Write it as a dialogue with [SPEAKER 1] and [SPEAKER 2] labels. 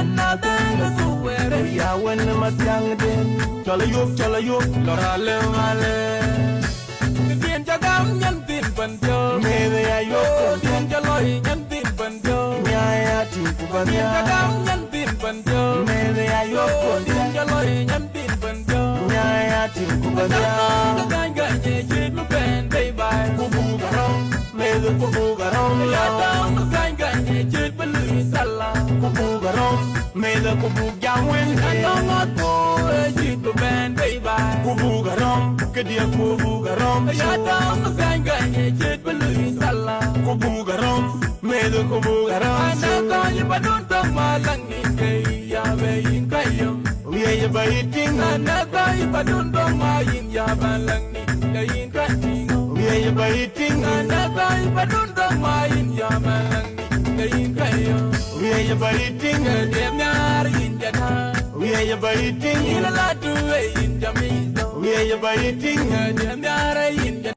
[SPEAKER 1] another to wear
[SPEAKER 2] ya when ma tiang den chala yop lora le male
[SPEAKER 1] tiền cho cam nhân tiền phần chờ
[SPEAKER 2] me de ya yop
[SPEAKER 1] tiền cho lôi nhân tiền phần chờ
[SPEAKER 2] nya ya tin ku ba
[SPEAKER 1] tiền cho
[SPEAKER 2] ya
[SPEAKER 1] cam nhân tiền phần chờ
[SPEAKER 2] me de ya yop
[SPEAKER 1] tiền cho lôi nhân tiền phần chờ
[SPEAKER 2] nya ya tin ku ba ya
[SPEAKER 1] nó cay gậy nhẹ chết lúc bên đây bài
[SPEAKER 2] ku bu garam me de ku bu garam
[SPEAKER 1] ya
[SPEAKER 2] ya
[SPEAKER 1] tao nó cay gậy nhẹ chết bên lưỡi sala
[SPEAKER 2] ku bu garam me de ku bu yang wen
[SPEAKER 1] nó ngót cô chết lúc bên đây bài
[SPEAKER 2] ku bu garam ke dia ku bu garam
[SPEAKER 1] ya tao nó cay gậy nhẹ chết bên lưỡi sala
[SPEAKER 2] ku bu garam me de ku bu garam
[SPEAKER 1] anh ta như bắt đón tâm mà lăng nhìn cây ya về in cây yum
[SPEAKER 2] we ya bai ting
[SPEAKER 1] anh ta như bắt đón tâm mà in ya ban lăng nhìn cây in cây yum
[SPEAKER 2] we ya bai ting
[SPEAKER 1] anh ta như bắt đón tâm mà in ya ban lăng nhìn cây in cây yum
[SPEAKER 2] we ya bai ting
[SPEAKER 1] đẹp nhar in ya na
[SPEAKER 2] we ya bai ting
[SPEAKER 1] in la tu in ya mi
[SPEAKER 2] we ya bai ting
[SPEAKER 1] đẹp nhar in ya